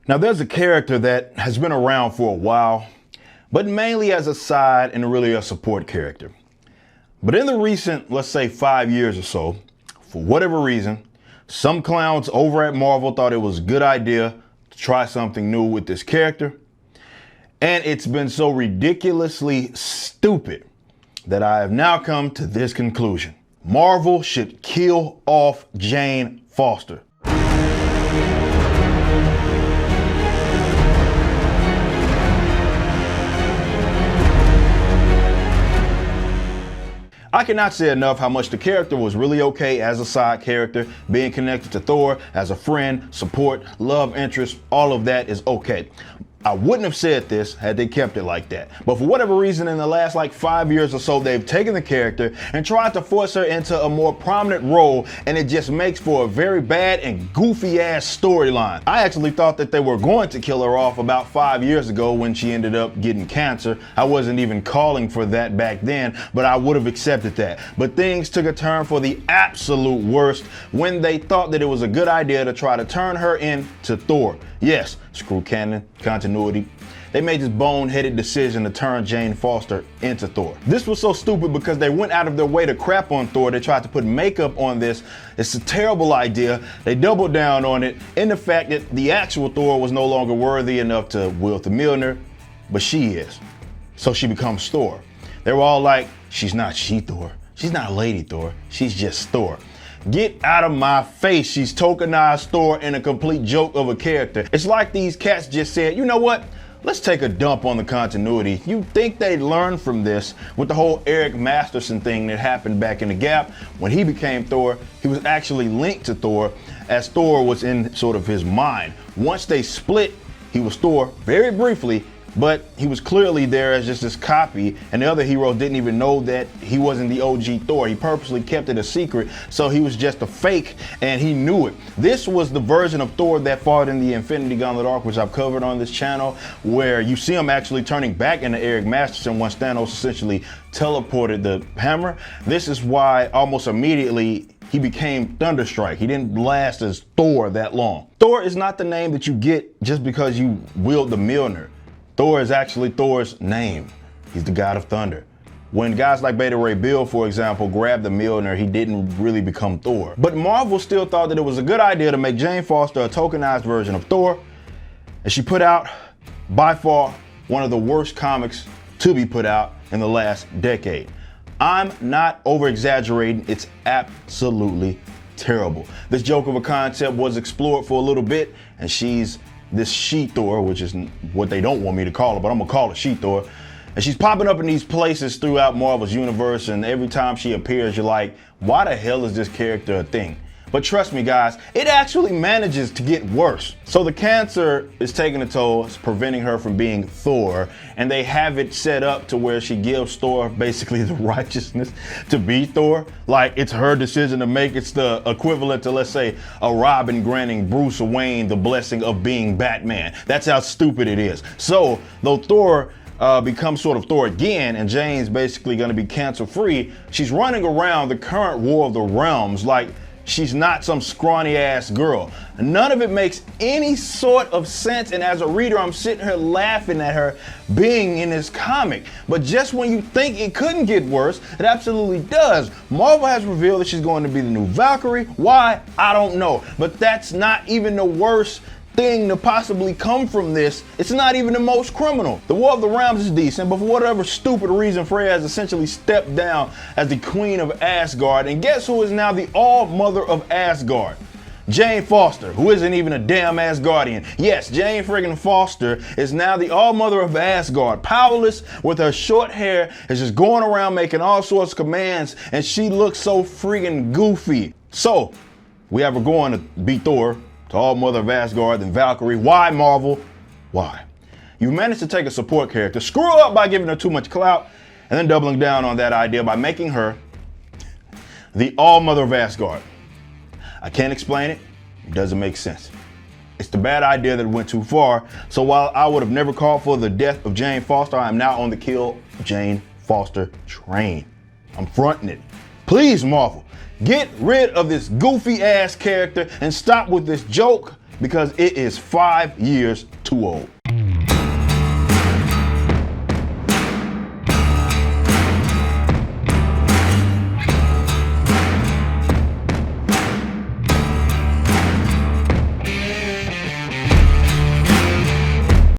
Now there's a character that has been around for a while, but mainly as a side and really a support character. But in the recent, let's say 5 years or so, for whatever reason, some clowns over at Marvel thought it was a good idea to try something new with this character. And it's been so ridiculously stupid that I have now come to this conclusion. Marvel should kill off Jane Foster. I cannot say enough how much the character was really okay as a side character, being connected to Thor as a friend, support, love interest, all of that is okay. I wouldn't have said this had they kept it like that. But for whatever reason, in the last 5 years or so, they've taken the character and tried to force her into a more prominent role, and it just makes for a very bad and goofy ass storyline. I actually thought that they were going to kill her off about 5 years ago when she ended up getting cancer. I wasn't even calling for that back then, but I would have accepted that. But things took a turn for the absolute worst when they thought that it was a good idea to try to turn her into Thor. Yes, screw canon, continuity. They made this boneheaded decision to turn Jane Foster into Thor. This was so stupid because they went out of their way to crap on Thor. They tried to put makeup on this. It's a terrible idea. They doubled down on it in the fact that the actual Thor was no longer worthy enough to wield the Mjolnir, but she is. So she becomes Thor. They were all like, she's not She-Thor. She's not Lady Thor. She's just Thor. Get out of my face. She's tokenized Thor and a complete joke of a character. It's like these cats just said, you know what? Let's take a dump on the continuity. You think they'd learn from this with the whole Eric Masterson thing that happened back in the Gap. When he became Thor, he was actually linked to Thor as Thor was in sort of his mind. Once they split, he was Thor very briefly, but he was clearly there as just this copy, and the other heroes didn't even know that he wasn't the OG Thor. He purposely kept it a secret, so he was just a fake, and he knew it. This was the version of Thor that fought in the Infinity Gauntlet arc, which I've covered on this channel, where you see him actually turning back into Eric Masterson once Thanos essentially teleported the hammer. This is why almost immediately he became Thunderstrike. He didn't last as Thor that long. Thor is not the name that you get just because you wield the Mjolnir. Thor is actually Thor's name. He's the god of thunder. When guys like Beta Ray Bill, for example, grabbed the Mjolnir, he didn't really become Thor. But Marvel still thought that it was a good idea to make Jane Foster a tokenized version of Thor, and she put out, by far, one of the worst comics to be put out in the last decade. I'm not over-exaggerating, it's absolutely terrible. This joke of a concept was explored for a little bit, and she's this She-Thor, which is what they don't want me to call her, but I'm gonna call her She-Thor. And she's popping up in these places throughout Marvel's universe, and every time she appears, you're like, why the hell is this character a thing? But trust me, guys, it actually manages to get worse. So the cancer is taking a toll, it's preventing her from being Thor, and they have it set up to where she gives Thor basically the righteousness to be Thor. Like, it's her decision to make. It's the equivalent to, let's say, a Robin granting Bruce Wayne the blessing of being Batman. That's how stupid it is. So, though Thor becomes sort of Thor again, and Jane's basically gonna be cancer-free, she's running around the current War of the Realms like she's not some scrawny ass girl. None of it makes any sort of sense, and as a reader, I'm sitting here laughing at her being in this comic. But just when you think it couldn't get worse, it absolutely does. Marvel has revealed that she's going to be the new Valkyrie. Why? I don't know. But that's not even the worst thing to possibly come from this. It's not even the most criminal. The War of the Realms is decent, but for whatever stupid reason, Freya has essentially stepped down as the Queen of Asgard, and guess who is now the All-Mother of Asgard? Jane Foster, who isn't even a damn Asgardian. Yes, Jane friggin' Foster is now the All-Mother of Asgard, powerless with her short hair, is just going around making all sorts of commands, and she looks so friggin' goofy. So, we have her going to beat Thor, to All-Mother of Asgard, then Valkyrie. Why, Marvel? Why? You managed to take a support character, screw her up by giving her too much clout, and then doubling down on that idea by making her the All-Mother of Asgard. I can't explain it. It doesn't make sense. It's the bad idea that went too far. So while I would have never called for the death of Jane Foster, I am now on the kill Jane Foster train. I'm fronting it. Please, Marvel, get rid of this goofy ass character and stop with this joke because it is 5 years too old.